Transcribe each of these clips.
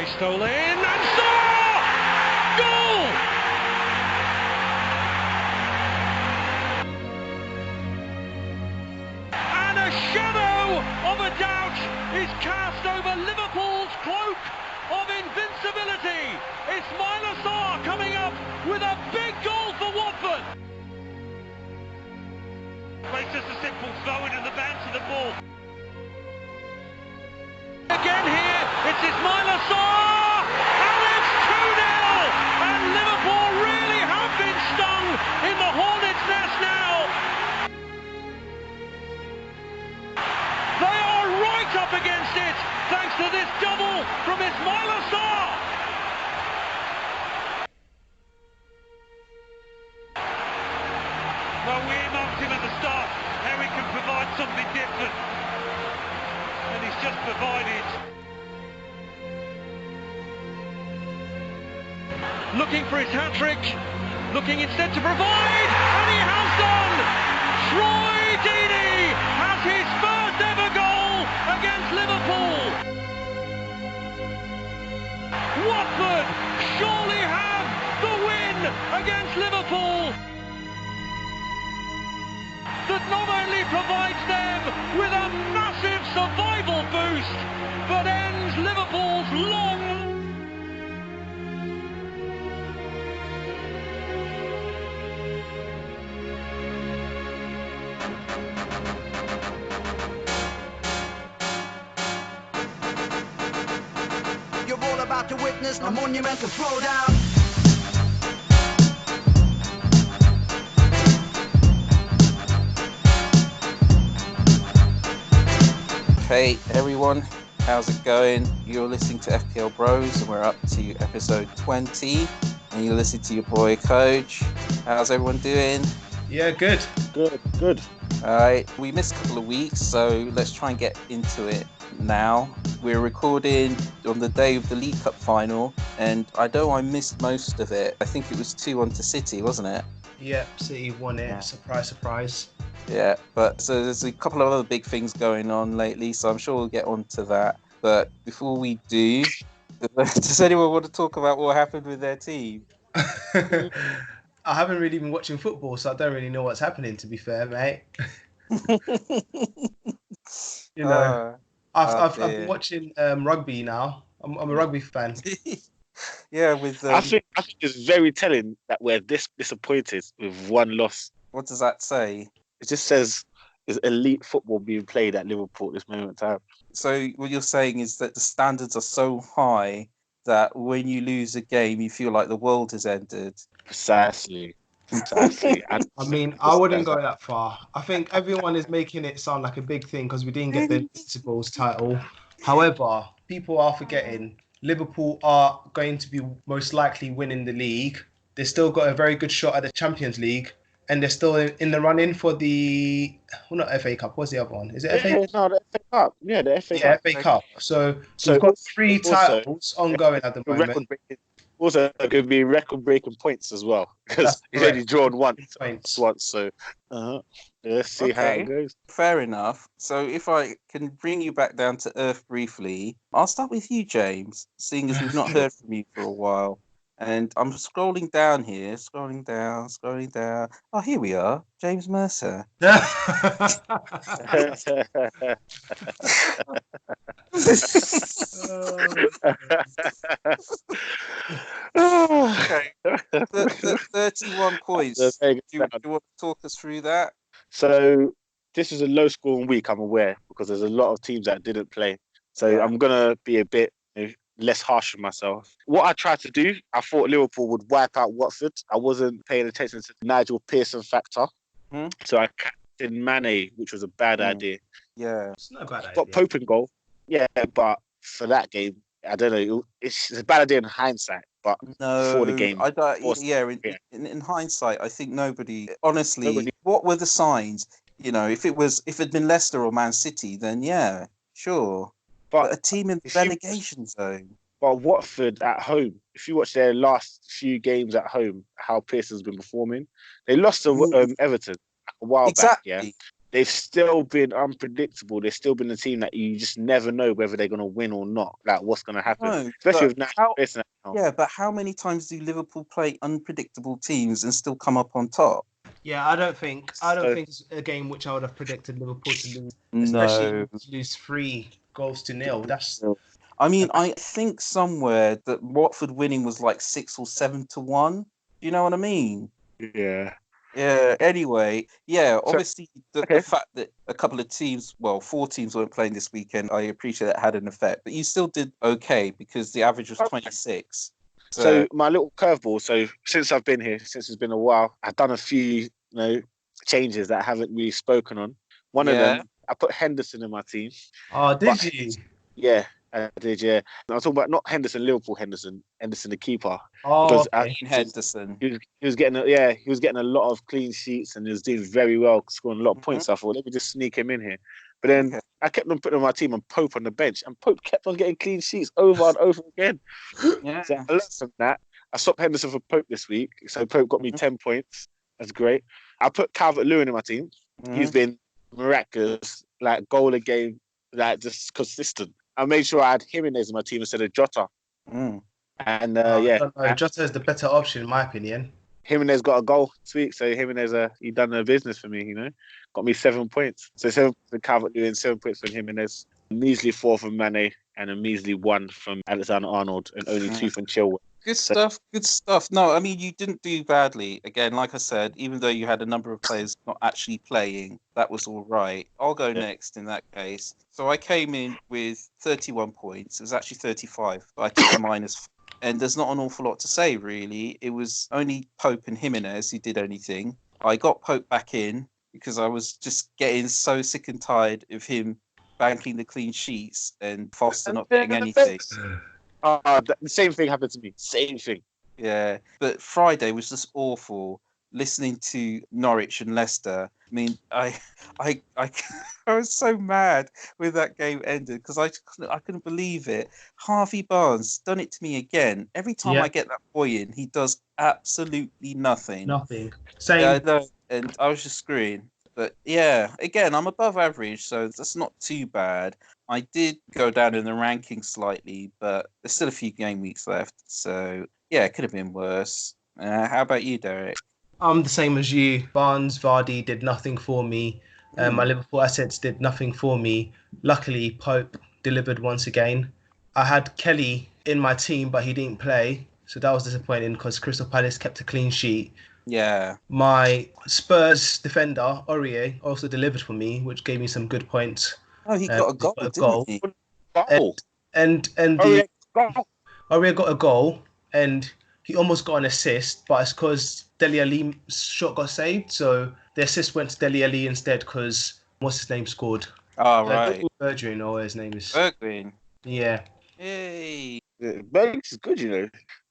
Gray stole in and score! Goal! And a shadow of a doubt is cast over Liverpool's cloak of invincibility. Ismail Assar coming up with a big goal for Watford. But it's just a simple throw into the bounce of the ball. Again here, it's Ismail Assar, and it's 2-0, and Liverpool really have been stung in the hornet's nest now. They are right up against it, thanks to this double from Ismail Assar. Well, we earmarked him at the start, how he can provide something different. And he's just provided. Looking for his hat-trick, looking instead to provide, and he has done! Troy Deeney has his first ever goal against Liverpool. Watford surely have the win against Liverpool. That not only provides them with a massive survival boost, but ends Liverpool's long... You're all about to witness a monumental throwdown. Hey everyone, how's it going? You're listening to FPL Bros and we're up to episode 20 and you're listening to your boy Coach. How's everyone doing? Yeah, good. Alright, we missed a couple of weeks, so let's try and get into it now. We're recording on the day of the League Cup final and I know I missed most of it. I think it was 2-1 to City, wasn't it? Yep, City won it. Yeah. Surprise. Yeah, but so there's a couple of other big things going on lately, so I'm sure we'll get on to that. But before we do, does anyone want to talk about what happened with their team? I haven't really been watching football, so I don't really know what's happening, to be fair, mate. You know, I've been watching rugby now. I'm a rugby fan. Yeah, with I think it's very telling that we're this disappointed with one loss. What does that say? It just says is elite football being played at Liverpool at this moment in time. So what you're saying is that the standards are so high that when you lose a game, you feel like the world has ended. Precisely. And I mean, I wouldn't go that far. I think everyone is making it sound like a big thing because we didn't get the Invincibles title. However, people are forgetting Liverpool are going to be most likely winning the league. They've still got a very good shot at the Champions League. And they're still in the run-in for the... Well, not FA Cup. What's the other one? Is it FA Cup? No, the FA Cup. Yeah, the FA Cup. FA Cup. So we've got three titles ongoing at the moment. Also, it could be record-breaking points as well. Because he's only drawn once. So let's see how it goes. Fair enough. So if I can bring you back down to earth briefly, I'll start with you, James, seeing as we've not heard from you for a while. And I'm scrolling down. Oh, here we are, James Mercer. Okay. 31 points. Do you want to talk us through that? So this is a low-scoring week, I'm aware, because there's a lot of teams that didn't play. So I'm going to be a bit less harsh on myself. What I tried to do, I thought Liverpool would wipe out Watford. I wasn't paying attention to the Nigel Pearson factor. So I captained Mane, which was a bad idea. Yeah. It's not a bad idea. Got Pope in goal. Yeah, but for that game, I don't know. It's a bad idea in hindsight, but for the game. In hindsight, I think honestly, what were the signs? You know, if it'd been Leicester or Man City, then yeah, sure. But a team in the relegation zone. But Watford at home, if you watch their last few games at home, how Pearson's been performing, they lost to Everton a while back. Yeah, they've still been unpredictable. They've still been a team that you just never know whether they're going to win or not. Like what's going to happen, No, especially but with national. yeah, but how many times do Liverpool play unpredictable teams and still come up on top? Yeah, I don't think it's a game which I would have predicted Liverpool to lose, especially No. to lose 3-0. That's I mean, I think somewhere that Watford winning was like 6 or 7-1. Do you know what I mean? Yeah. Yeah. Anyway, yeah. So, Obviously, the okay. fact that a couple of teams, well, 4 teams weren't playing this weekend, I appreciate that had an effect. But you still did okay because the average was 26. So my little curveball. So since I've been here, since it's been a while, I've done a few, changes that I haven't really spoken on. One of yeah. them, I put Henderson in my team. oh, did But you? yeah, I did. Yeah, I was talking about not Henderson, Liverpool Henderson, the keeper, Oh, because okay. Henderson. he was getting he was getting a lot of clean sheets and he was doing very well, scoring a lot of points. I thought, let me just sneak him in here. But then Okay. I kept on putting on my team and Pope on the bench, and Pope kept on getting clean sheets over and over again. Yeah. So I learned from that. I swapped Henderson for Pope this week, so Pope got me 10 points. That's great. I put Calvert-Lewin in my team. He's been miraculous, like goal a game, like just consistent. I made sure I had Jimenez in my team instead of Jota. Mm. And I yeah, don't know. Jota is the better option in my opinion. Jimenez got a goal this week, so Jimenez he done the business for me. Got me 7 points. So 7 points for Calvert-Lewin, 7 points from Jimenez, a measly 4 from Mane, and a measly 1 from Alexander-Arnold, and only 2 from Chilwell. Good stuff. Good stuff. No, I mean, you didn't do badly. Again, like I said, even though you had a number of players not actually playing, that was all right. I'll go next in that case. So I came in with 31 points. It was actually 35, but I took a minus. And there's not an awful lot to say, really. It was only Pope and Jimenez who did anything. I got Pope back in because I was just getting so sick and tired of him banking the clean sheets and Foster not getting anything. The same thing happened to me. Same thing. Yeah, but Friday was just awful. Listening to Norwich and Leicester. I mean, I was so mad when that game ended because I couldn't believe it. Harvey Barnes done it to me again. Every time I get that boy in, he does absolutely nothing. Nothing. Same. Yeah, I know, and I was just screwing. But yeah, again, I'm above average, so that's not too bad. I did go down in the rankings slightly, but there's still a few game weeks left. So yeah, it could have been worse. How about you, Derek? I'm the same as you. Barnes, Vardy did nothing for me. My Liverpool assets did nothing for me. Luckily, Pope delivered once again. I had Kelly in my team, but he didn't play. So that was disappointing because Crystal Palace kept a clean sheet. Yeah. My Spurs defender, Aurier, also delivered for me, which gave me some good points. Oh, he got a goal, didn't he? And Aurier got a goal, and he almost got an assist, but it's because Dele Alli's shot got saved, so the assist went to Dele Alli instead because what's his name scored? Oh, right. Bergwijn, or his name is. Bergwijn. Yeah. Hey. Bergwijn is good,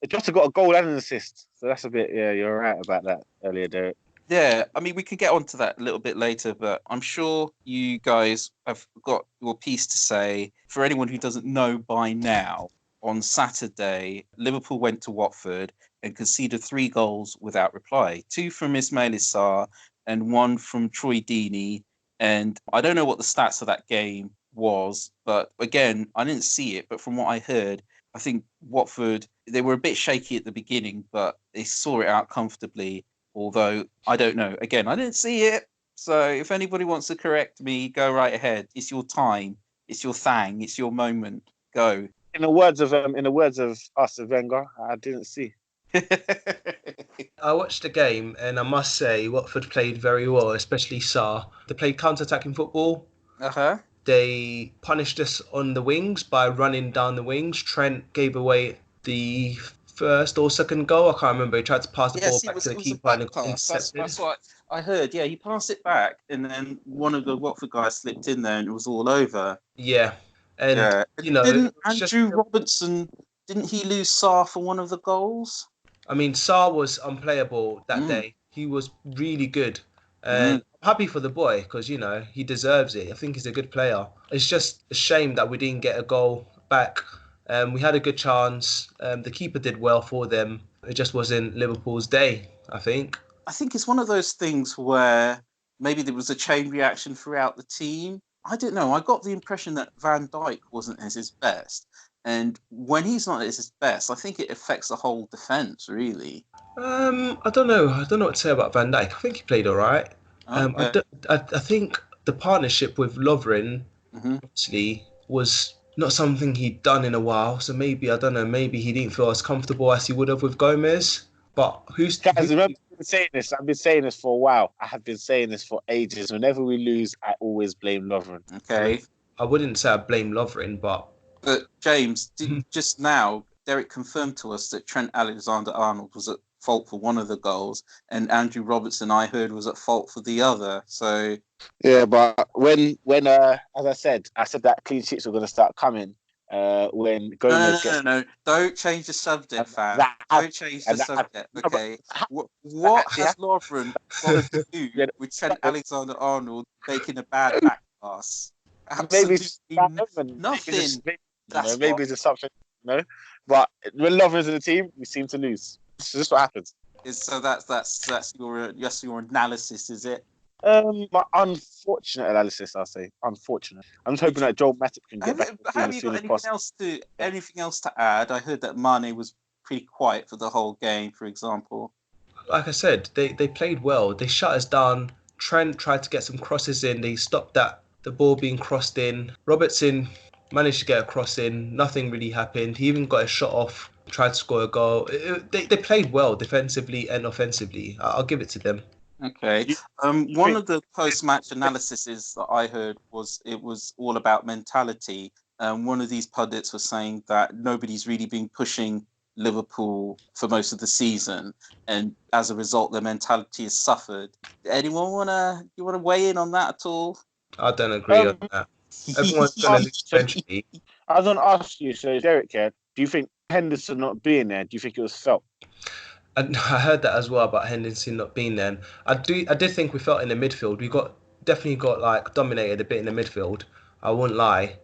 Jota got a goal and an assist, so that's a bit. Yeah, you're right about that earlier, Derek. Yeah, I mean, we can get onto that a little bit later, but I'm sure you guys have got your piece to say. For anyone who doesn't know by now, on Saturday, Liverpool went to Watford and conceded 3 goals without reply. 2 from Ismail Sarr and 1 from Troy Deeney. And I don't know what the stats of that game was, but again, I didn't see it. But from what I heard, I think Watford, they were a bit shaky at the beginning, but they saw it out comfortably. Although, I don't know. Again, I didn't see it. So if anybody wants to correct me, go right ahead. It's your time. It's your thing. It's your moment. Go. In the words of Arsene Wenger, I didn't see. I watched the game and I must say Watford played very well, especially Sarr. They played counter-attacking football. They punished us on the wings by running down the wings. Trent gave away the first or second goal. I can't remember. He tried to pass the ball back to the keeper and intercepted. That's what I heard. Yeah, he passed it back and then one of the Watford guys slipped in there and it was all over. Yeah. And, didn't Andrew Robertson, didn't he lose Sarr for one of the goals? I mean, Sarr was unplayable that day. He was really good. And I'm happy for the boy because, he deserves it. I think he's a good player. It's just a shame that we didn't get a goal back. We had a good chance. The keeper did well for them. It just wasn't Liverpool's day, I think. I think it's one of those things where maybe there was a chain reaction throughout the team. I don't know. I got the impression that Van Dijk wasn't at his best. And when he's not at his best, I think it affects the whole defence, really. I don't know. I don't know what to say about Van Dijk. I think he played all right. Okay. I think the partnership with Lovren Mm-hmm. actually was not something he'd done in a while. So maybe, I don't know, maybe he didn't feel as comfortable as he would have with Gomez. But Guys, remember I've been saying this? I've been saying this for a while. I have been saying this for ages. Whenever we lose, I always blame Lovren. Okay. I wouldn't say I blame Lovren, but James, just now, Derek confirmed to us that Trent Alexander-Arnold was at fault for one of the goals, and Andrew Robertson, I heard, was at fault for the other. So yeah, but when as I said that clean sheets were going to start coming. When Gomez no, don't change the subject, fam. Don't change the subject. Okay, what has Lovren got to do with Trent Alexander-Arnold making a bad back pass? Maybe nothing. Maybe it's something, But when Lovren's in the team, we seem to lose. So this is what happens. So that's your analysis, is it? My unfortunate analysis, I'll say. Unfortunate. I'm just hoping that Joel Matip can get back. Have you got anything else to add? I heard that Mane was pretty quiet for the whole game, for example. Like I said, they played well. They shut us down. Trent tried to get some crosses in. They stopped the ball being crossed in. Robertson managed to get a cross in. Nothing really happened. He even got a shot off. Tried to score a goal. They played well defensively and offensively. I'll give it to them. Okay. One of the post-match analyses that I heard was all about mentality. One of these pundits was saying that nobody's really been pushing Liverpool for most of the season, and as a result, their mentality has suffered. Anyone wanna weigh in on that at all? I don't agree on that. Everyone's gonna lose eventually. I was gonna ask you, so Derek here, do you think Henderson not being there, do you think it was felt? I heard that as well about Henderson not being there. I did think we felt in the midfield. We definitely got like dominated a bit in the midfield. I won't lie.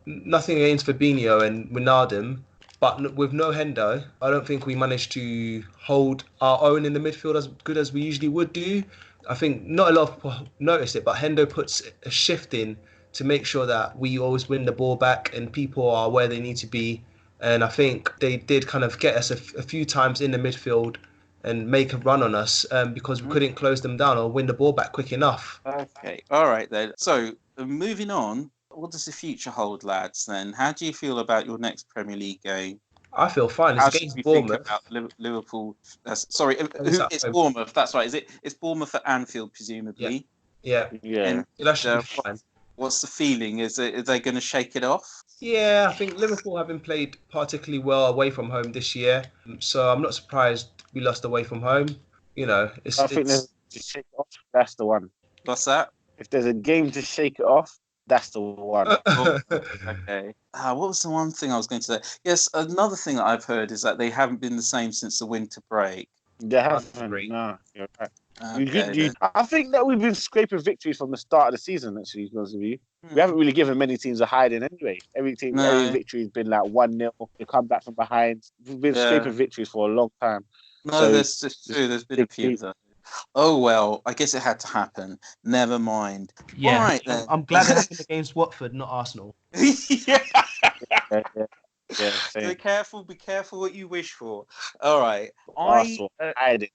Nothing against Fabinho and Wijnaldum, but with no Hendo, I don't think we managed to hold our own in the midfield as good as we usually would do. I think not a lot of people notice it, but Hendo puts a shift in to make sure that we always win the ball back and people are where they need to be. And I think they did kind of get us a few times in the midfield and make a run on us because we couldn't close them down or win the ball back quick enough. Okay, all right then. So moving on, what does the future hold, lads? Then, how do you feel about your next Premier League game? I feel fine. It's against Bournemouth. Think about Liverpool? It's Bournemouth. That's right. It's Bournemouth at Anfield, presumably. Yeah. And that should be fine. What's the feeling? Are they going to shake it off? Yeah, I think Liverpool haven't played particularly well away from home this year, so I'm not surprised we lost away from home. I think there's to shake it off. That's the one. What's that? If there's a game to shake it off, that's the one. Okay. What was the one thing I was going to say? Yes, another thing that I've heard is that they haven't been the same since the winter break. They haven't. No, you're right. I think that we've been scraping victories from the start of the season, actually, to be honest with you. We haven't really given many teams a hiding anyway. Every victory has been like 1-0. They come back from behind. We've been scraping victories for a long time. No, that's just true. There's been a few of them. Oh, well, I guess it had to happen. Never mind. Yeah, all right, then. I'm glad it happened against Watford, not Arsenal. Yeah. Same. Be careful what you wish for. All right. Arsenal, hide it.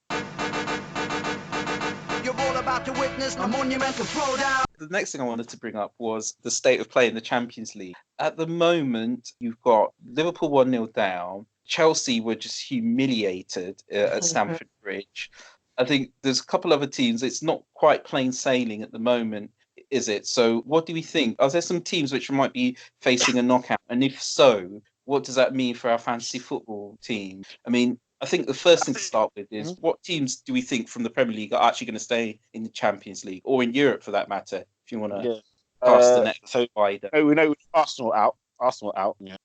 You're all about to witness a monumental throwdown. The next thing I wanted to bring up was the state of play in the Champions League. At the moment, you've got Liverpool 1-0 down. Chelsea were just humiliated at Stamford Bridge. I think there's a couple other teams. It's not quite plain sailing at the moment, is it? So what do we think? Are there some teams which might be facing a knockout? And if so, what does that mean for our fantasy football team? I mean, I think the first thing to start with is what teams do we think from the Premier League are actually going to stay in the Champions League or in Europe for that matter, if you want to cast the net wider. We know Arsenal out.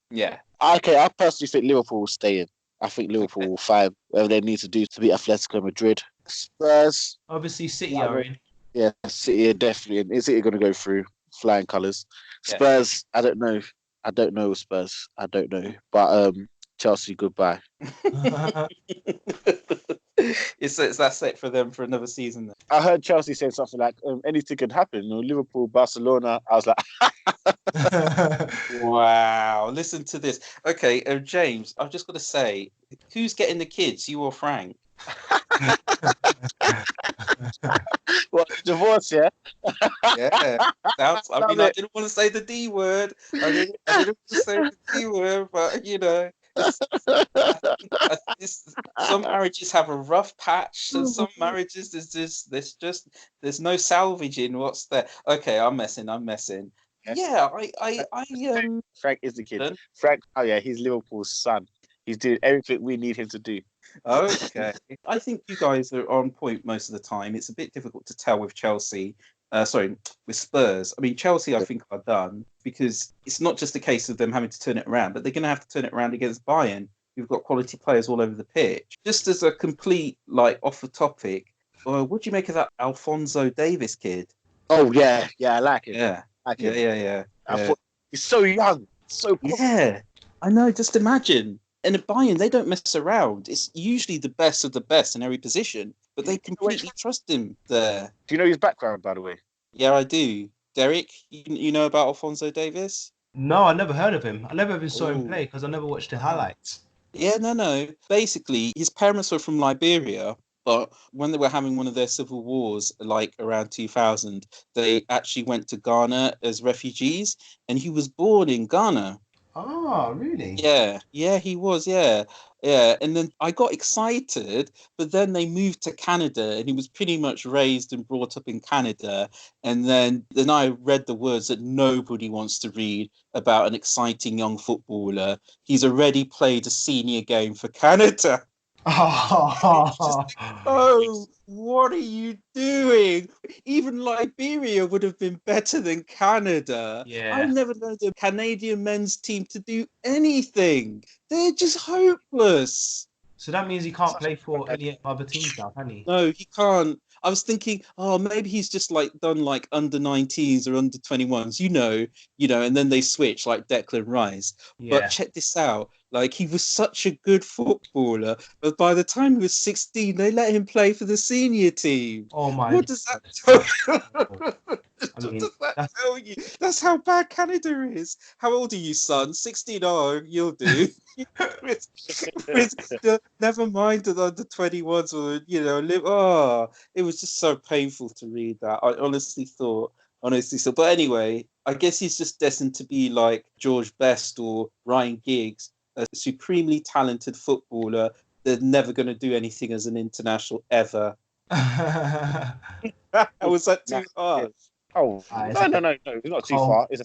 Yeah. Okay, I personally think Liverpool will stay in. I think Liverpool will find whatever they need to do to beat Atletico Madrid. Spurs. Obviously, City are in. Yeah, City are definitely in. Is City going to go through flying colours? Spurs, I don't know. I don't know Spurs. I don't know. But Chelsea, goodbye. That's it for them for another season. Then. I heard Chelsea say something like, anything could happen. Liverpool, Barcelona. I was like, wow. Listen to this. Okay, James, I've just got to say, who's getting the kids, you or Frank? what, divorce, yeah? Yeah. I didn't want to say the D word. I didn't want to say the D word, but some marriages have a rough patch, and some marriages there's no salvaging what's there. Okay, I'm messing. Yeah, Frank is the kid. Frank, he's Liverpool's son. He's doing everything we need him to do. Okay. I think you guys are on point most of the time. It's a bit difficult to tell with Chelsea. With Spurs. I mean, Chelsea, I think, are done because it's not just a case of them having to turn it around, but they're going to have to turn it around against Bayern. You've got quality players all over the pitch. Just as a complete, off the topic, what do you make of that Alphonso Davies kid? Oh, yeah, I like it. Yeah. Yeah. I thought he's so young, so cool. Yeah, I know. Just imagine. And at Bayern, they don't mess around. It's usually the best of the best in every position, but they completely trust him there. Do you know his background, by the way? Yeah, I do. Derek, you know about Alphonso Davies? No, I never heard of him. I never even saw him play because I never watched the highlights. Yeah, no. Basically, his parents were from Liberia, but when they were having one of their civil wars, around 2000, they actually went to Ghana as refugees, and he was born in Ghana. Oh, really? Yeah, he was, yeah. And then I got excited, but then they moved to Canada and he was pretty much raised and brought up in Canada. And then I read the words that nobody wants to read about an exciting young footballer. He's already played a senior game for Canada. Oh, what are you doing? Even Liberia would have been better than Canada. Yeah. I've never known the Canadian men's team to do anything. They're just hopeless. So that means he can't play for any other teams now, can he? No, he can't. I was thinking, maybe he's just done under 19s or under 21s, and then they switch like Declan Rice. Yeah. But check this out. He was such a good footballer, but by the time he was 16, they let him play for the senior team. Oh my! What does that tell you? Tell you? That's how bad Canada is. How old are you, son? 16. Oh, you'll do. Never mind the under 21s or it was just so painful to read that. I honestly thought. But anyway, I guess he's just destined to be like George Best or Ryan Giggs. A supremely talented footballer. They're never going to do anything as an international ever. Was that too hard? Oh, no. It's not too far. It's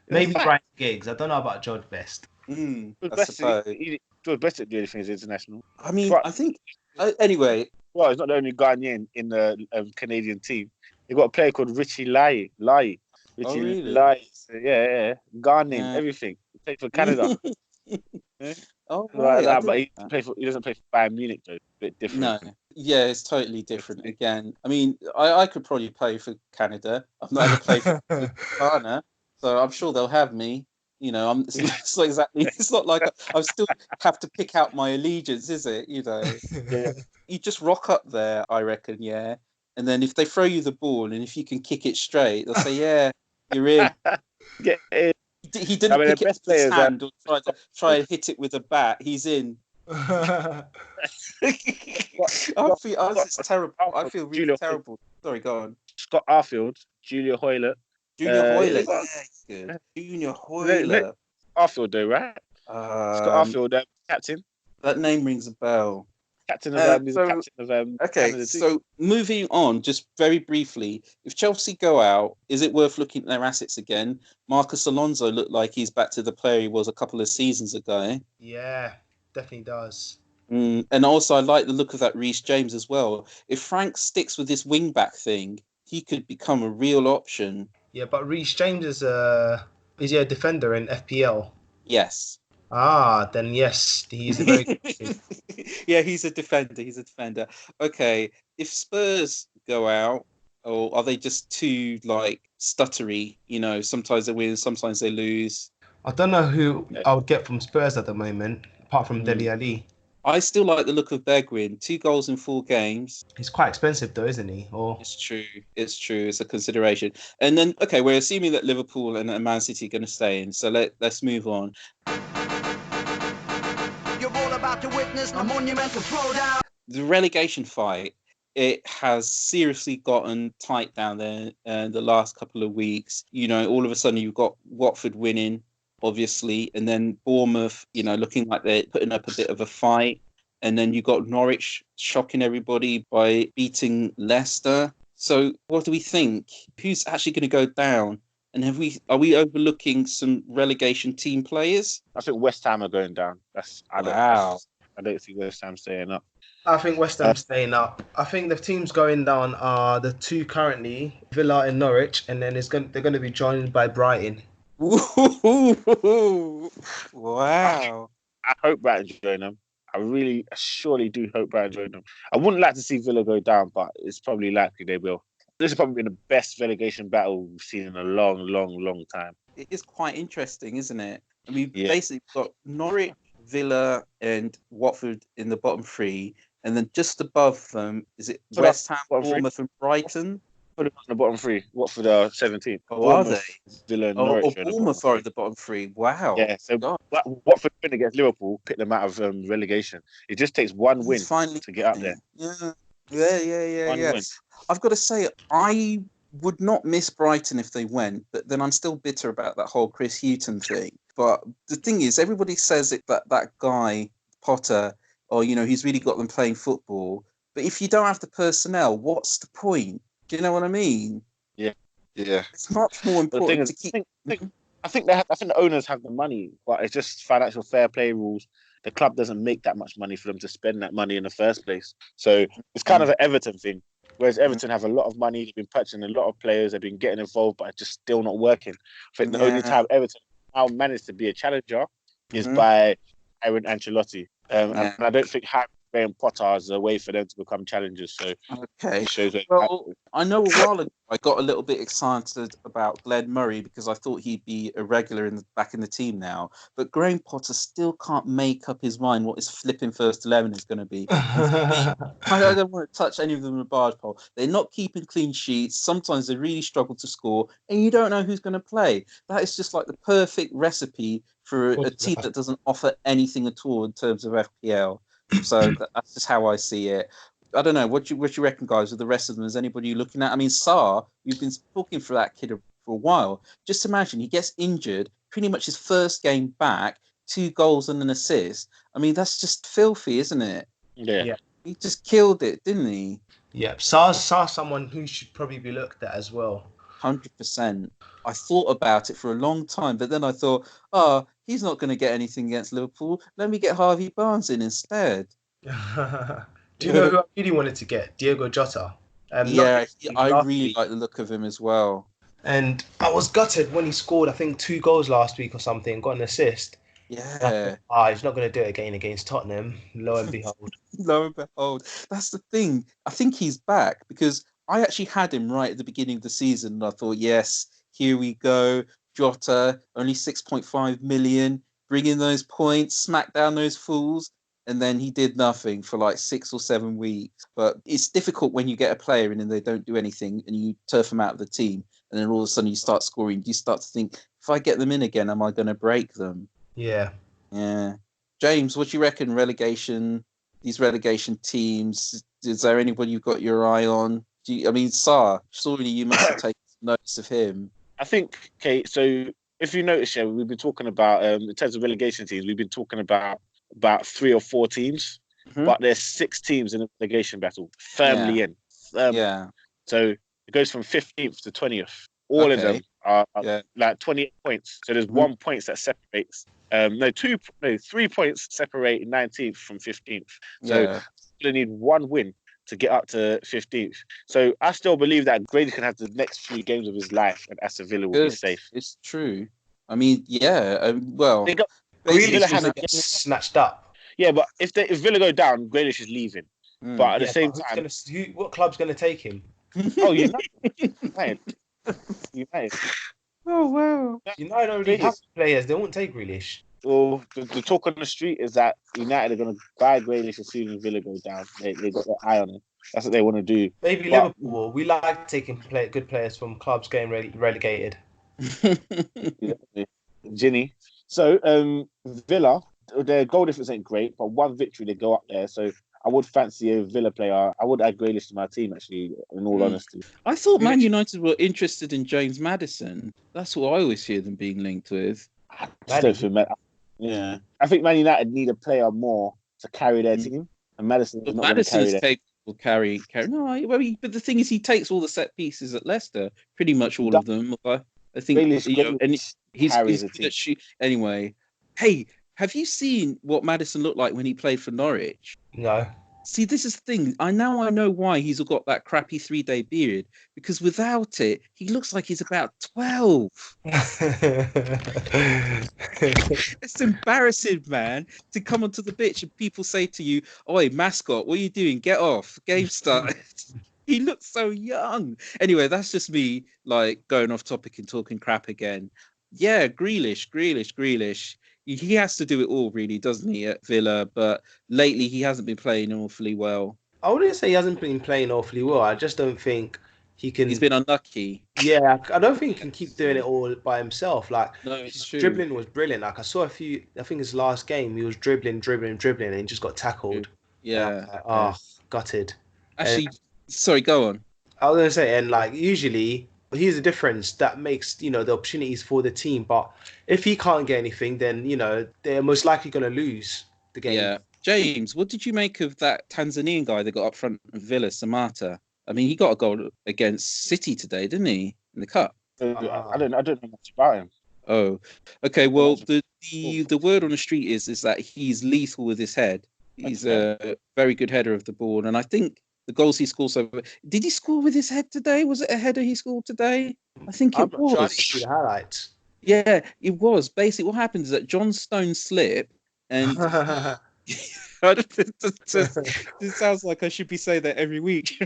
maybe Ryan Giggs. I don't know about George Best. George Best didn't do anything as international. I mean, I think... anyway. Well, he's not the only Ghanaian in the Canadian team. You've got a player called Richie Lai. Lai. Yeah. Ghanaian, everything. He played for Canada. Oh, right. But he doesn't play for Bayern Munich, though. A bit different. No. Yeah, it's totally different. Again, I mean, I could probably play for Canada. I've not ever played for Ghana, so I'm sure they'll have me. It's not exactly. It's not like I still have to pick out my allegiance, is it? Yeah. You just rock up there, I reckon. Yeah, and then if they throw you the ball and if you can kick it straight, they'll say, "Yeah, you're in." Get in. He didn't pick it with his hand or try and hit it with a bat. He's in. I feel terrible. I feel really terrible. Sorry, go on. Scott Arfield, Julia Hoylett. Junior good. Junior Hoylett. Arfield, though, right? Scott Arfield, captain. That name rings a bell. Captain of okay, so moving on, just very briefly, if Chelsea go out, is it worth looking at their assets again? Marcus Alonso looked like he's back to the player he was a couple of seasons ago. Yeah, definitely does. And also, I like the look of that Reece James as well. If Frank sticks with this wing-back thing, he could become a real option. Yeah, but Reece James is he a defender in FPL? Yes. Then yes, he's a very good Yeah, he's a defender. Okay, if Spurs go out, or are they just too stuttery? Sometimes they win, sometimes they lose. I don't know who I would get from Spurs at the moment, apart from Dele Alli. I still like the look of Bergwijn. 2 goals in 4 games. He's quite expensive though, isn't he? Or It's true. It's true. It's a consideration. And then, okay, we're assuming that Liverpool and Man City are going to stay in. So let's move on. You're all about to witness a monumental throwdown. The relegation fight, it has seriously gotten tight down there the last couple of weeks. You know, all of a sudden you've got Watford winning, obviously, and then Bournemouth, you know, looking like they're putting up a bit of a fight. And then you got Norwich shocking everybody by beating Leicester. So what do we think? Who's actually going to go down? And are we overlooking some relegation team players? I think West Ham are going down. Wow. I don't see West Ham staying up. I think West Ham's staying up. I think the teams going down are the two currently, Villa and Norwich, and then they're going to be joined by Brighton. Wow. I hope Brighton join them. I surely do hope Brighton join them. I wouldn't like to see Villa go down, but it's probably likely they will. This has probably been the best relegation battle we've seen in a long, long, long time. It is quite interesting, isn't it? I mean, basically got Norwich, Villa, and Watford in the bottom 3, and then just above them is it West Ham, Bournemouth, and Brighton. Put them on the bottom 3. Watford are 17th. Oh, are they? Villa and Norwich. Bournemouth are at the bottom 3. Wow. Yeah, so Watford win against Liverpool, pick them out of relegation. It just takes one win to get up there. Yeah. I've got to say, I would not miss Brighton if they went, but then I'm still bitter about that whole Chris Hughton thing. But the thing is, everybody says that guy, Potter, he's really got them playing football. But if you don't have the personnel, what's the point? Do you know what I mean? Yeah. It's much more important to keep. I think the owners have the money, but it's just financial fair play rules. The club doesn't make that much money for them to spend that money in the first place. So it's kind of an Everton thing. Whereas Everton have a lot of money, they've been purchasing a lot of players, they've been getting involved, but it's just still not working. I think the only time Everton now managed to be a challenger is by Aaron Ancelotti. And I don't think Graham Potter is a way for them to become challengers. So okay. It shows I know a while ago I got a little bit excited about Glenn Murray because I thought he'd be a regular back in the team now. But Graham Potter still can't make up his mind what his flipping first 11 is going to be. I don't want to touch any of them in a barge pole. They're not keeping clean sheets. Sometimes they really struggle to score, and you don't know who's going to play. That is just like the perfect recipe for a team that doesn't offer anything at all in terms of FPL. So that's just how I see it. I don't know. What do you reckon, guys, with the rest of them? Is anybody looking at? I mean, Sarr, we've been talking for that kid for a while. Just imagine he gets injured, pretty much his first game back, 2 goals and an assist. I mean, that's just filthy, isn't it? Yeah. He just killed it, didn't he? Yeah. Sarr's someone who should probably be looked at as well. 100%. I thought about it for a long time, but then I thought, he's not going to get anything against Liverpool. Let me get Harvey Barnes in instead. Do you know who I really wanted to get? Diego Jota. I really like the look of him as well. And I was gutted when he scored, I think, 2 goals last week or something, got an assist. Yeah. He's not going to do it again against Tottenham. Lo and behold. Lo and behold. That's the thing. I think he's back because I actually had him right at the beginning of the season. And I thought, yes, here we go. Jota, only 6.5 million. Bring in those points, smack down those fools. And then he did nothing for like 6 or 7 weeks. But it's difficult when you get a player in and they don't do anything and you turf them out of the team. And then all of a sudden you start scoring. You start to think, if I get them in again, am I going to break them? Yeah. James, what do you reckon? These relegation teams, is there anybody you've got your eye on? Sarr, surely you must have taken notice of him. I think, okay, so if you notice, we've been talking about, in terms of relegation teams, we've been talking about 3 or 4 teams, but there's 6 teams in the relegation battle, firmly in. So it goes from 15th to 20th. All of them are like 28 points. So there's 1 point that separates. 3 points separate 19th from 15th. So you need 1 win to get up to 15th. So I still believe that Grady can have the next 3 games of his life and Aston Villa will be safe. It's true. I mean, well... Grealish doesn't get snatched up. Yeah, but if Villa go down, Grealish is leaving. But at the same time... what club's going to take him? United. Oh, wow. United already have players. They won't take Grealish. Well, the talk on the street is that United are going to buy Grealish as soon as Villa goes down. They got their eye on him. That's what they want to do. Maybe But- Liverpool. We like taking good players from clubs getting relegated. Ginny. So Villa, their goal difference ain't great, but one victory they go up there. So I would fancy a Villa player. I would add Grealish to my team, actually, in all honesty. I thought Man United were interested in James Maddison. That's what I always hear them being linked with. I just don't feel yeah. I think Man United need a player more to carry their team, and Maddison is not going to carry Maddison's capable carry. No, but the thing is, he takes all the set pieces at Leicester, pretty much all of them. I think, and he's good at anyway. Hey, have you seen what Maddison looked like when he played for Norwich? No. See, this is the thing. I know why he's got that crappy 3-day beard, because without it, he looks like he's about 12. It's embarrassing, man, to come onto the pitch and people say to you, "Oi, mascot, what are you doing? Get off. Game started." He looks so young. Anyway, that's just me like going off topic and talking crap again. Yeah, Grealish. He has to do it all, really, doesn't he, at Villa? But lately, he hasn't been playing awfully well. I wouldn't say he hasn't been playing awfully well. I just don't think he can. He's been unlucky. Yeah, I don't think he can keep doing it all by himself. Like, no, his dribbling was brilliant. Like, I saw a few. I think his last game, he was dribbling, and he just got tackled. Yeah. Gutted. Actually, sorry, go on. I was gonna say, and like usually, here's the difference that makes the opportunities for the team. But if he can't get anything, then they're most likely going to lose the game. Yeah, James, what did you make of that Tanzanian guy that got up front of Villa, Samata? I mean, he got a goal against City today, didn't he, in the cup? I don't know much about him. Oh, okay. Well, the word on the street is that he's lethal with his head. He's a very good header of the ball, and I think the goals he scores over. Did he score with his head today? Was it a header he scored today? I think it was. I'm trying to see the highlights. Yeah, it was. Basically, what happens is that John Stones slip, and it sounds like I should be saying that every week.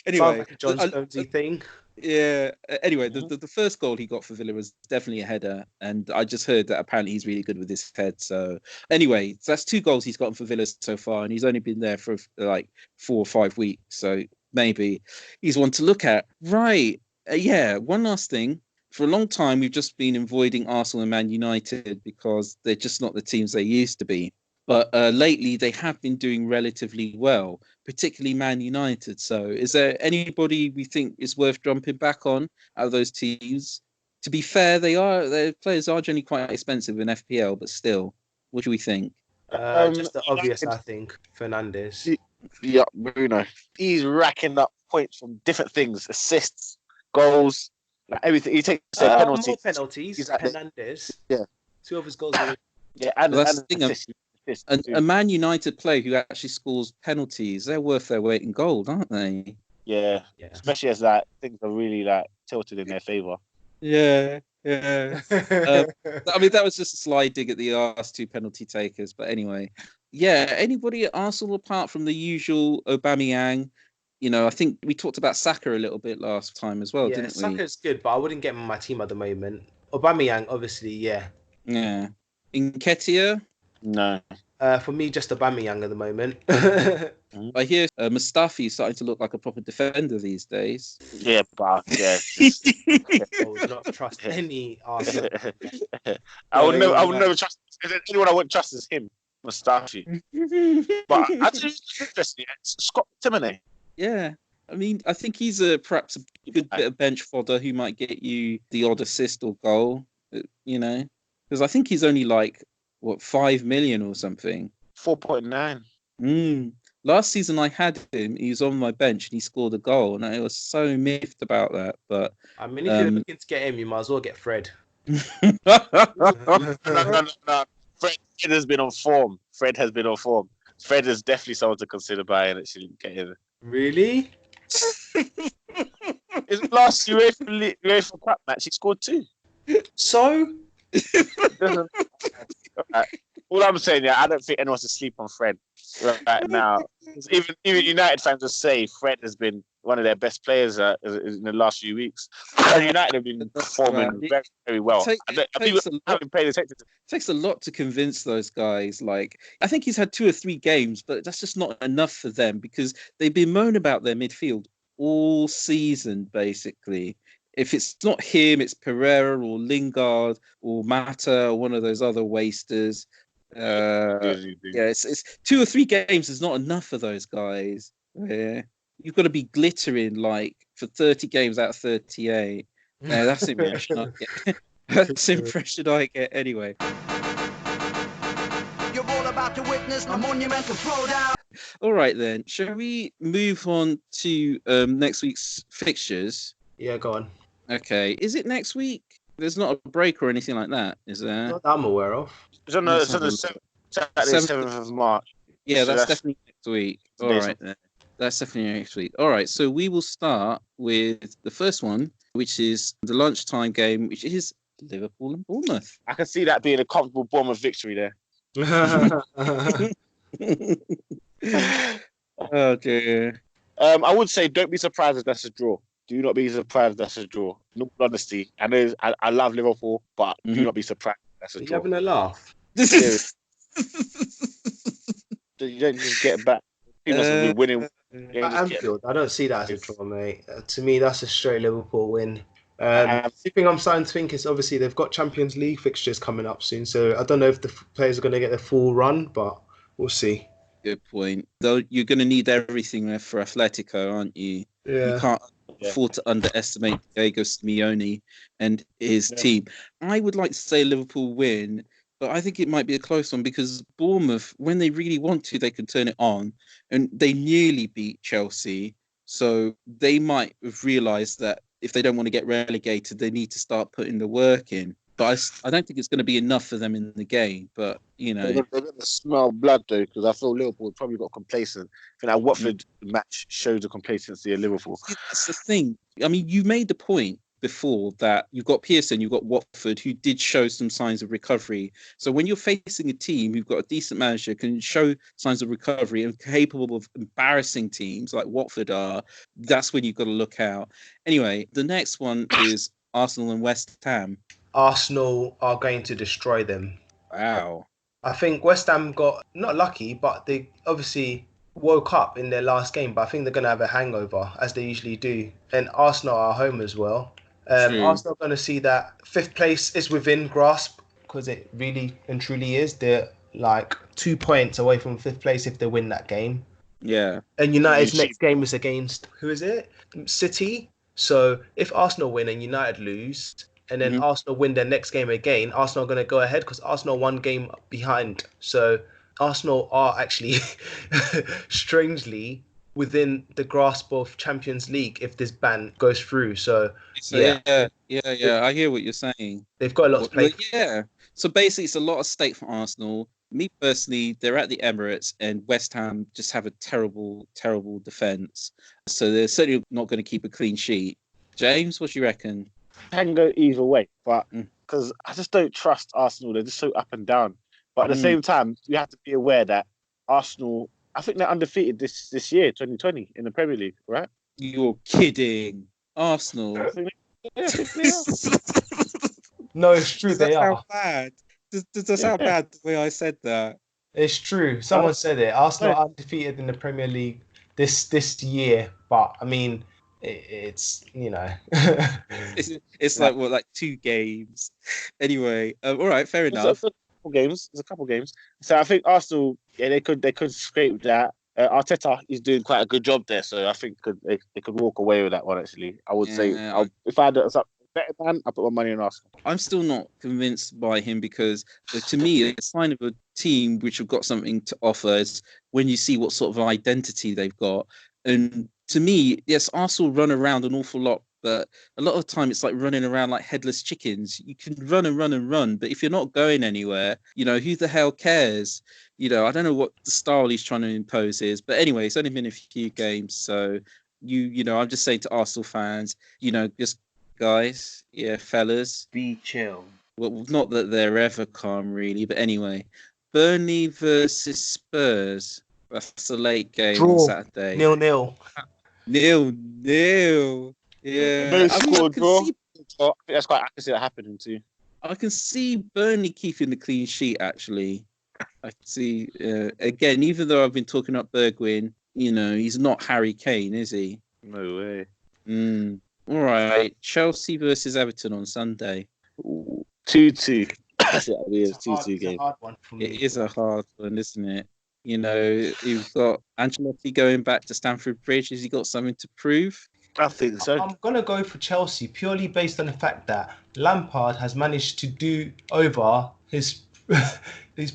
Anyway, like a John Stonesy thing. Yeah. Anyway, the first goal he got for Villa was definitely a header, and I just heard that apparently he's really good with his head. So anyway, that's 2 goals he's gotten for Villa so far, and he's only been there for like 4 or 5 weeks. So maybe he's one to look at. Right. One last thing. For a long time, we've just been avoiding Arsenal and Man United because they're just not the teams they used to be. But lately, they have been doing relatively well, particularly Man United. So is there anybody we think is worth jumping back on out of those teams? To be fair, their players are generally quite expensive in FPL, but still, what do we think? Just the obvious, I think, Fernandes. Yeah, Bruno. He's racking up points from different things, assists, goals, like everything. He takes penalties. More penalties. Fernandes. Yeah. 2 of his goals. And that's the thing. A Man United player who actually scores penalties, they're worth their weight in gold, aren't they? Yeah. Especially as things are really tilted in their favour. Yeah. I mean, that was just a sly dig at the last 2 penalty takers. But anyway, anybody at Arsenal apart from the usual Aubameyang? I think we talked about Saka a little bit last time as well, didn't we? Saka's good, but I wouldn't get him on my team at the moment. Aubameyang, obviously, yeah. Yeah. Nketiah? No. For me, just Aubameyang at the moment. I hear Mustafi is starting to look like a proper defender these days. Yeah, but I would not trust any Arsenal. I would never trust anyone. I wouldn't trust is him, Mustafi. But I just interesting. Scott McTominay. Yeah, I mean, I think he's perhaps a good bit of bench fodder who might get you the odd assist or goal. Because I think he's only 5 million or something. 4.9. Last season I had him. He was on my bench and he scored a goal, and I was so miffed about that. But I mean, if you're looking to get him, you might as well get Fred. No. Fred has been on form. Fred is definitely someone to consider buying. Actually, get him. Really? His last UEFA Cup match, he scored 2. So? All I'm saying, I don't think anyone's asleep on Fred right now. Even United fans will say Fred has been one of their best players in the last few weeks. And United have been performing very, very well. I haven't paid attention to. It takes a lot to convince those guys. Like, I think he's had 2 or 3 games, but that's just not enough for them because they've been moaning about their midfield all season, basically. If it's not him, it's Pereira or Lingard or Mata or one of those other wasters. It's 2 or 3 games is not enough for those guys. Yeah. You've got to be glittering like for 30 games out of 38. That's the impression I get. That's the impression I get anyway. You're all about to witness a monumental throwdown. All right then, shall we move on to next week's fixtures? Yeah, go on. Okay, is it next week? There's not a break or anything like that, is there? Not that I'm aware of. It's on the 7th of March. Yeah, so that's definitely next week. All right then. That's definitely next week. All right, so we will start with the first one, which is the lunchtime game, which is Liverpool and Bournemouth. I can see that being a comfortable Bournemouth victory there. Oh dear. I would say don't be surprised if that's a draw. Do not be surprised if that's a draw. No honesty. I love Liverpool, but do not be surprised if that's a draw. You having a laugh? You don't just get back. People must be winning. At Anfield, I don't see that as a draw, mate. To me, that's a straight Liverpool win. The thing I'm starting to think is obviously they've got Champions League fixtures coming up soon, so I don't know if the players are going to get the full run, but we'll see. Good point. Though you're going to need everything there for Atletico, aren't you? Yeah. You can't afford to underestimate Diego Simeone and his team. I would like to say Liverpool win, but I think it might be a close one because Bournemouth, when they really want to, they can turn it on. And they nearly beat Chelsea. So they might have realised that if they don't want to get relegated, they need to start putting the work in. But I don't think it's going to be enough for them in the game. But, you know. They're going to smell blood, though, because I feel Liverpool probably got complacent. I think that Watford match showed the complacency of Liverpool. See, that's the thing. I mean, you made the point before that you've got Pearson, you've got Watford, who did show some signs of recovery. So when you're facing a team who've got a decent manager, can show signs of recovery and capable of embarrassing teams like Watford are, that's when you've got to look out. Anyway, the next one is Arsenal and West Ham. Arsenal are going to destroy them. Wow. I think West Ham got not lucky, but they obviously woke up in their last game, but I think they're going to have a hangover, as they usually do. And Arsenal are home as well. Arsenal are going to see that 5th place is within grasp, because it really and truly is. They're like 2 points away from 5th place if they win that game. Yeah. And United's next game is against, who is it? City. So if Arsenal win and United lose, and then Arsenal win their next game again, Arsenal are going to go ahead because Arsenal are 1 game behind. So Arsenal are actually, strangely, within the grasp of Champions League if this ban goes through. So yeah. I hear what you're saying. They've got a lot to play. Yeah. So basically, it's a lot of stake for Arsenal. Me personally, they're at the Emirates, and West Ham just have a terrible, terrible defence. So they're certainly not going to keep a clean sheet. James, what do you reckon? Can go either way, but because I just don't trust Arsenal. They're just so up and down. But at the same time, you have to be aware that Arsenal, I think they're undefeated this year, 2020, in the Premier League, right? You're kidding. Arsenal. No, it's true. They are. How bad? Does that sound bad the way I said that? It's true. Someone said it. Arsenal are undefeated in the Premier League this year, but I mean, it's you know, it's like what, like 2 games. Anyway, all right, fair enough. There's a couple games. So I think Arsenal, they could scrape that. Arteta is doing quite a good job there, so I think they could walk away with that one. Actually, I would say if I had a better man, I put my money on Arsenal. I'm still not convinced by him because, to me, a sign of a team which have got something to offer is when you see what sort of identity they've got. And to me, yes, Arsenal run around an awful lot, but a lot of the time it's like running around like headless chickens. You can run and run and run, but if you're not going anywhere, you know, who the hell cares? You know, I don't know what the style he's trying to impose is, but anyway, it's only been a few games. So, you know, I'm just saying to Arsenal fans, you know, just guys, fellas, be chill. Well, not that they're ever calm, really, but anyway, Burnley versus Spurs. That's a late game on Saturday. 0-0. 0-0. Yeah, No I mean, score draw. I think that's quite. I can see that happening too. I can see Burnley keeping the clean sheet. Actually, I can see again. Even though I've been talking up Bergwijn, he's not Harry Kane, is he? No way. All right, Chelsea versus Everton on Sunday. 2-2. It's a 2-2 game. It's a hard one for me. It is a hard one, isn't it? You've got Ancelotti going back to Stamford Bridge. Has he got something to prove? I think so. I'm going to go for Chelsea purely based on the fact that Lampard has managed to do over his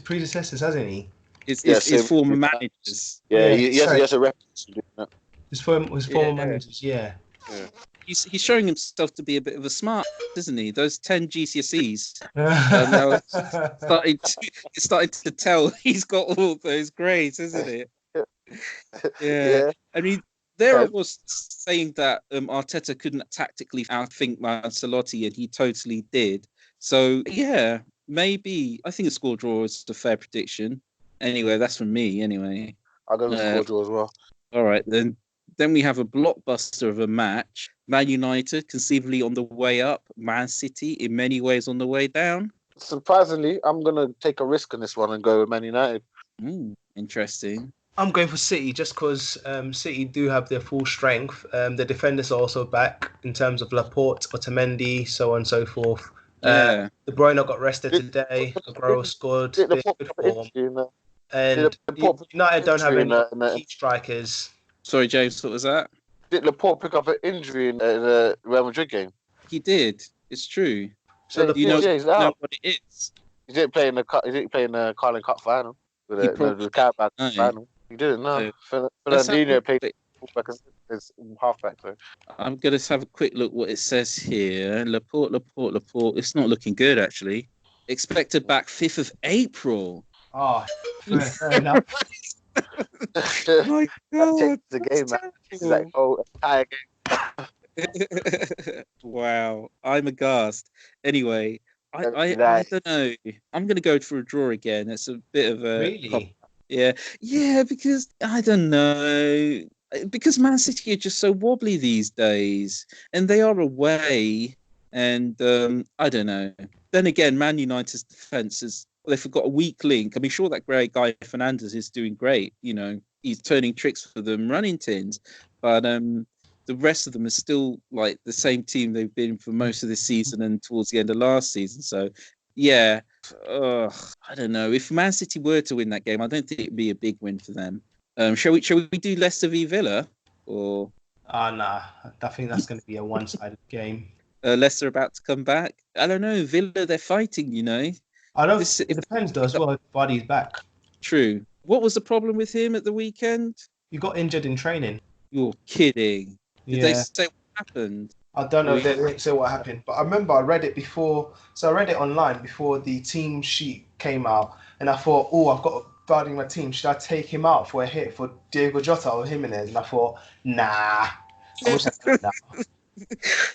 predecessors, hasn't he? His former managers. Yeah, he has a reputation doing that. His former managers, yeah. He's showing himself to be a bit of a smart, isn't he? Those 10 GCSEs now it's starting to tell he's got all those grades, isn't it? Yeah. I mean, I was saying that Arteta couldn't tactically outthink Ancelotti, and he totally did. So, yeah, maybe. I think a score draw is a fair prediction. Anyway, that's from me, anyway. I'll go with score draw as well. All right, then we have a blockbuster of a match. Man United conceivably on the way up. Man City in many ways on the way down. Surprisingly, I'm going to take a risk on this one and go with Man United. Interesting. I'm going for City just because City do have their full strength. The defenders are also back in terms of Laporte, Otamendi, so on and so forth. Yeah. De Bruyne got rested today. Aguero scored. Good form. And United don't have any key strikers. Sorry, James, what was that? Did Laporte pick up an injury in the Real Madrid game? He did. It's true. So you know what it is. He didn't play in the Carling Cup final. The Carabao final. He didn't. No. Fernandinho played as halfback. So I'm gonna have a quick look what it says here. Laporte. It's not looking good actually. Expected back 5th of April. Oh, fair enough. Oh my God, the game, man. It's like entire game. Wow, I'm aghast. Anyway, I don't know. I'm gonna go for a draw again. It's a bit of a really. Yeah, because I don't know. Because Man City are just so wobbly these days, and they are away, and I don't know. Then again, Man United's defense is. They've got a weak link. I mean, sure, that great guy Fernandes is doing great. He's turning tricks for them, running tins. But the rest of them are still like the same team they've been for most of this season and towards the end of last season. So, yeah, I don't know. If Man City were to win that game, I don't think it'd be a big win for them. Shall we do Leicester v Villa? Or nah, I think that's going to be a one-sided game. Leicester about to come back? I don't know. Villa, they're fighting, I don't. It depends though as well. If Vardy's back. True. What was the problem with him at the weekend? He got injured in training. You're kidding. Did they say what happened? I don't know if they didn't say what happened, but I remember I read it before. So I read it online before the team sheet came out, and I thought, I've got Vardy in my team. Should I take him out for a hit for Diego Jota or Jimenez? And I thought, nah. I wish I could now.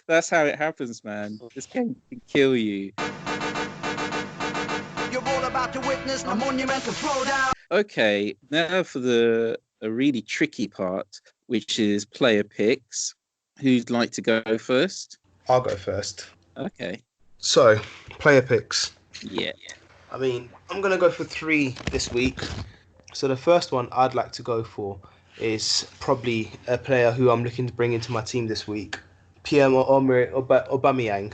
That's how it happens, man. This game can kill you. You're all about to witness a monumental throwdown. Okay, now for a really tricky part, which is player picks. Who'd like to go first? I'll go first. Okay. So, player picks. Yeah. I mean, I'm going to go for 3 this week. So the first one I'd like to go for is probably a player who I'm looking to bring into my team this week. Pierre-Emerick Aubameyang.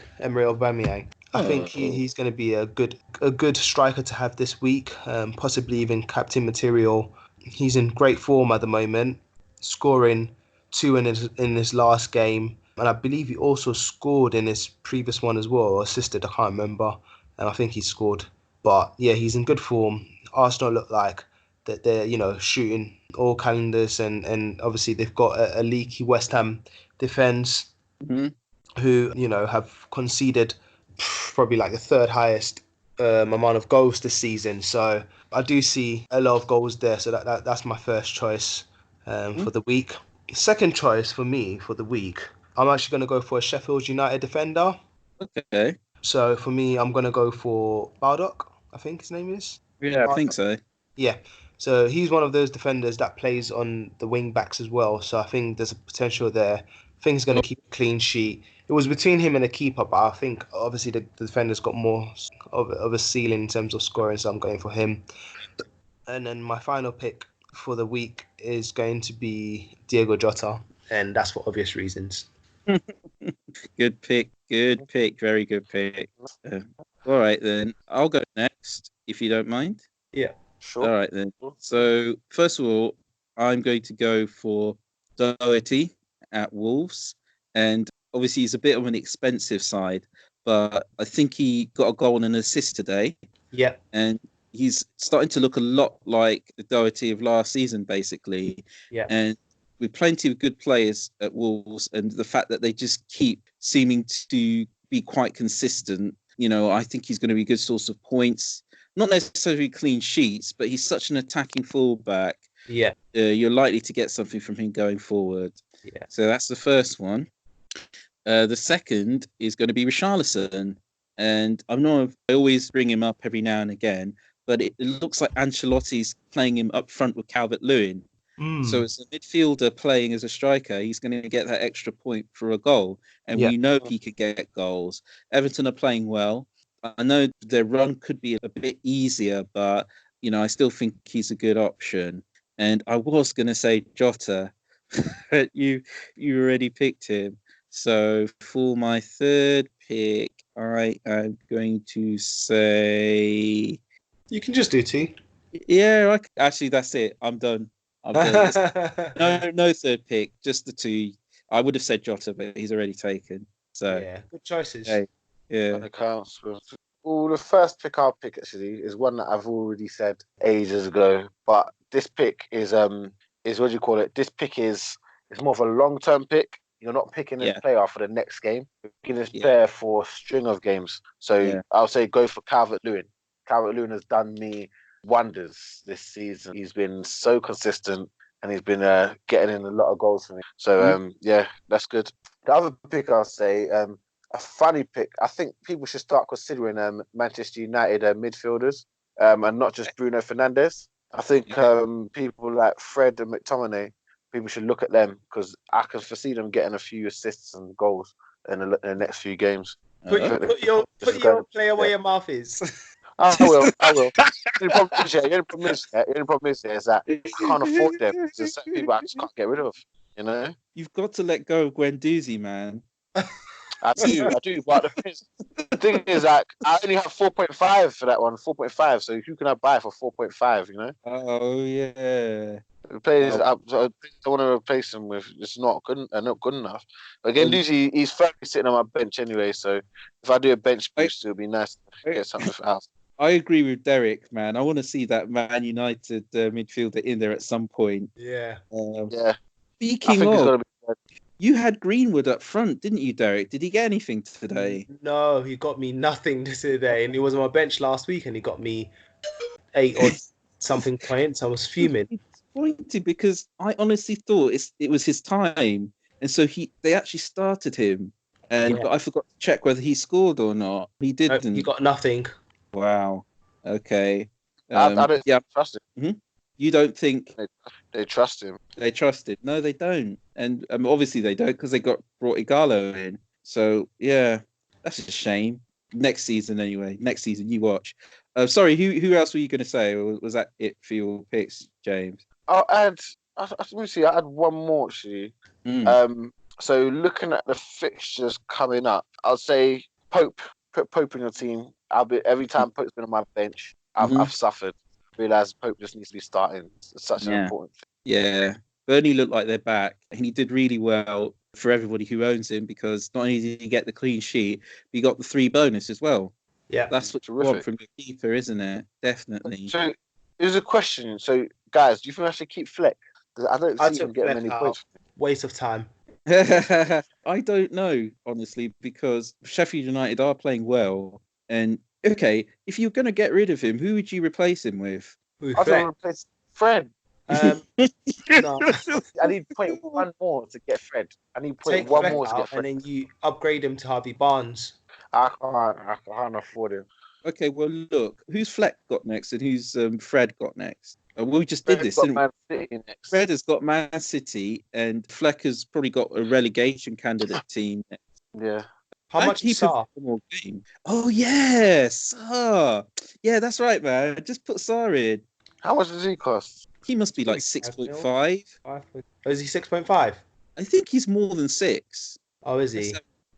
I think he's going to be a good striker to have this week, possibly even captain material. He's in great form at the moment, scoring 2 in his last game, and I believe he also scored in his previous one as well, or assisted. I can't remember, and I think he scored. But yeah, he's in good form. Arsenal look like that they're shooting all calendars, and obviously they've got a leaky West Ham defence, who have conceded probably like the 3rd highest amount of goals this season. So I do see a lot of goals there. So that's my first choice for the week. Second choice for me for the week, I'm actually going to go for a Sheffield United defender. Okay. So for me, I'm going to go for Baldock, I think his name is. Yeah, I think so. Yeah. So he's one of those defenders that plays on the wing backs as well. So I think there's a potential there. I think he's going to keep a clean sheet. It was between him and the keeper, but I think obviously the defender's got more of a ceiling in terms of scoring, so I'm going for him. And then my final pick for the week is going to be Diego Jota, and that's for obvious reasons. Good pick. Good pick. Very good pick. All right, then. I'll go next, if you don't mind. Yeah. Sure. All right, then. So, first of all, I'm going to go for Doherty at Wolves. And obviously, he's a bit on an expensive side, but I think he got a goal and an assist today. Yeah. And he's starting to look a lot like the Doherty of last season, basically. Yeah. And with plenty of good players at Wolves, and the fact that they just keep seeming to be quite consistent, I think he's going to be a good source of points. Not necessarily clean sheets, but he's such an attacking fullback. Yeah. You're likely to get something from him going forward. Yeah. So that's the first one. The second is going to be Richarlison. And I always bring him up every now and again, but it looks like Ancelotti's playing him up front with Calvert-Lewin. So as a midfielder playing as a striker, he's going to get that extra point for a goal. And we know he could get goals. Everton are playing well. I know their run could be a bit easier, but, I still think he's a good option. And I was going to say Jota, but you already picked him. So for my third pick, I am going to say... You can just do T. Yeah, actually, that's it. I'm done. No third pick, just the two. I would have said Jota, but he's already taken. So yeah, good choices. Yeah. The first pick I'll pick actually is one that I've already said ages ago. But this pick is what do you call it? This pick is more of a long-term pick. You're not picking this player for the next game. You're picking this player for a string of games. So I'll say go for Calvert-Lewin. Calvert-Lewin has done me wonders this season. He's been so consistent and he's been getting in a lot of goals for me. So that's good. The other pick I'll say, a funny pick. I think people should start considering Manchester United midfielders and not just Bruno Fernandes. I think people like Fred and McTominay, people should look at them because I can foresee them getting a few assists and goals in the next few games. Put your player where your mouth is. I will. The only problem is that I can't afford them. There's certain people I just can't get rid of, You've got to let go of Guendouzi, man. I do. But the thing is, like, I only have 4.5 for that one, 4.5. So who can I buy for 4.5, Oh, yeah. The players I want to replace him with. It's not good enough. But Guendouzi, he's firmly sitting on my bench anyway. So if I do a bench boost, it'll be nice to get something else. I agree with Derek, man. I want to see that Man United midfielder in there at some point. Yeah. Speaking of, you had Greenwood up front, didn't you, Derek? Did he get anything today? No, he got me nothing today. And he was on my bench last week and he got me 8 or something points. I was fuming. Disappointed because I honestly thought it was his time. And so they actually started him. But I forgot to check whether he scored or not. He didn't. He got nothing. Wow. Okay. I don't trust him. Mm-hmm. You don't think they trust him? They trust him. No, they don't. And obviously they don't because they brought Igalo in. So, yeah, that's a shame. Next season, anyway. Next season, you watch. Sorry, who else were you going to say? Or was that it for your picks, James? Let me see. I had one more, actually. So looking at the fixtures coming up, I'll say Pope. Put Pope in your team. Every time Pope's been on my bench, I've suffered. Realised Pope just needs to be starting. It's such an important thing. Yeah. Burnley looked like they're back, and he did really well for everybody who owns him because not only did he get the clean sheet, but he got the 3 bonus as well. Yeah, that's what you want from your keeper, isn't it? Definitely. So here's a question. So guys, do you think I should keep Fleck? Because I don't see him getting many points. Waste of time. I don't know, honestly, because Sheffield United are playing well. And okay, if you're going to get rid of him, who would you replace him with? I don't want to replace Fred. No. I need 0.1 more to get Fred. I need 0.1 more to get Fred. And then you upgrade him to Harvey Barnes. I can't afford him. Okay, well, look, who's Fleck got next and who's Fred got next? We just did this, got didn't we? Man City next. Fred has got Man City, and Fleck has probably got a relegation candidate team. Yeah. How much is Saar? More game. Oh yes, yeah, that's right, man. Just put Saar in. How much does he cost? He must be like 6.5. Oh, is he 6.5? I think he's more than 6. Oh, is he?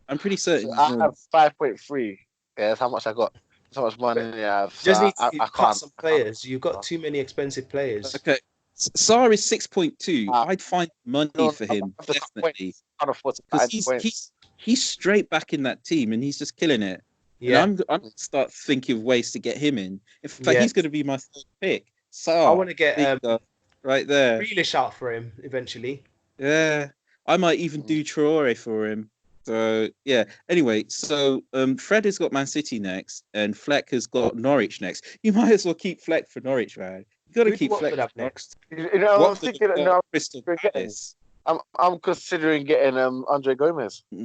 I'm pretty certain. So I have 5.3. Yeah, that's how much I got. That's how much money I have. Just So need I to cut can't. some players. You've got too many expensive players. Okay, Saar is 6.2. I'd find money for him definitely Can't afford to because he's straight back in that team and he's just killing it. Yeah, And I'm going to start thinking of ways to get him in. In fact, he's going to be my 3rd pick. Saar, I want to get right there. Grealish out for him eventually. Yeah, I might even do Traore for him. So yeah. Anyway, so Fred has got Man City next, and Fleck has got Norwich next. You might as well keep Fleck for Norwich, man. You got to keep Fleck up next. You know, I'm thinking. No, Crystal Palace. I'm considering getting Andre Gomez. I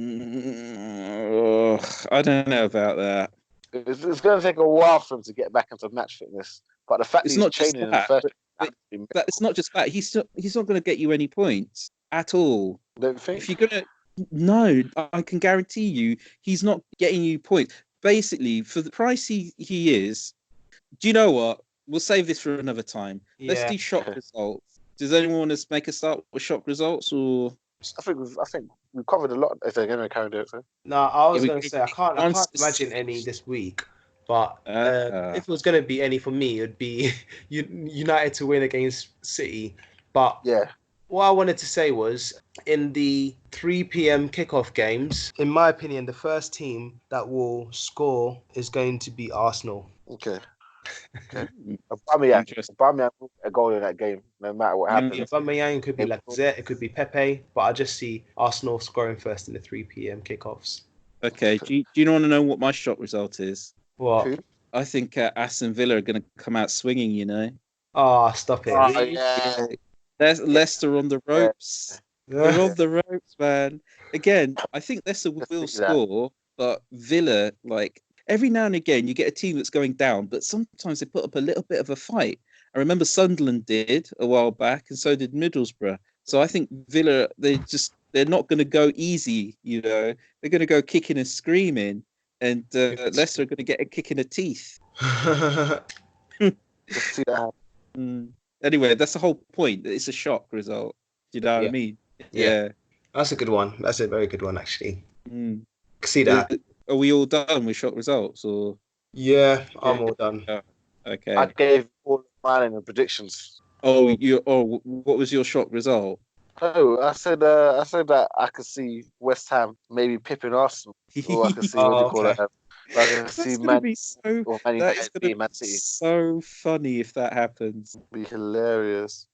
don't know about that. It's going to take a while for him to get back into match fitness, but the fact It's that he's not just training that, in the first, but it's not just that. He's not going to get you any points at all. don't think. If you're gonna, no, I can guarantee you, he's not getting you points. Basically, for the price he is, do you know what? We'll save this for another time. Let's do shock results. Does anyone want to make a start with shock results, or? I think we've covered a lot. If they're going to carry it, so. No, I was going to say I can't imagine any this week. But if it was going to be any for me, it'd be United to win against City. But yeah, what I wanted to say was in the 3 p.m. kickoff games, in my opinion, the first team that will score is going to be Arsenal. Okay. Aubameyang will get a goal in that game, no matter what happens. Aubameyang could be Lacazette, it could be Pepe, but I just see Arsenal scoring first in the 3 p.m. kickoffs. Okay, do you want to know what my shock result is? What? Who? I think Aston Villa are going to come out swinging, you know. Oh, stop it. Oh, yeah. There's Leicester on the ropes. They're on the ropes, man. Again, I think Leicester will score, but Villa, like, every now and again, you get a team that's going down, but sometimes they put up a little bit of a fight. I remember Sunderland did a while back, and so did Middlesbrough. So I think Villa, they're not going to go easy, you know. They're going to go kicking and screaming, and Leicester are going to get a kick in the teeth. See that happen. Anyway, that's the whole point. It's a shock result. Do you know what I mean? Yeah. That's a good one. That's a very good one, actually. See that. Are we all done with shock results, or? Yeah, I'm all done. Oh, okay. I gave all mine in the predictions. Oh, what was your shock result? Oh, I said that I could see West Ham maybe pipping Arsenal, or I could see what do you call it? I can see Man City. Man City. So funny if that happens. Be hilarious.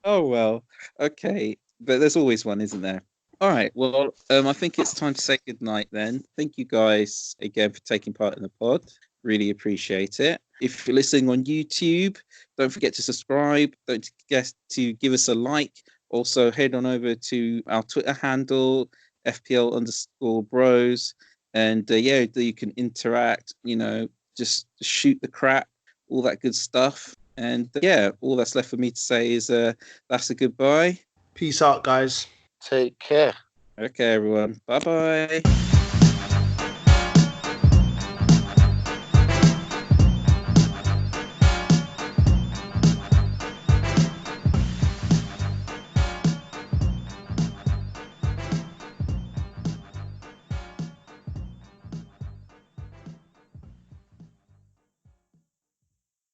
Oh well, okay, but there's always one, isn't there? All right, well, I think it's time to say goodnight then. Thank you guys again for taking part in the pod. Really appreciate it. If you're listening on YouTube, don't forget to subscribe. Don't forget to give us a like. Also, head on over to our Twitter handle, FPL_Bros. And you can interact, you know, just shoot the crap, all that good stuff. And all that's left for me to say is that's a goodbye. Peace out, guys. Take care. Okay, everyone. Bye-bye.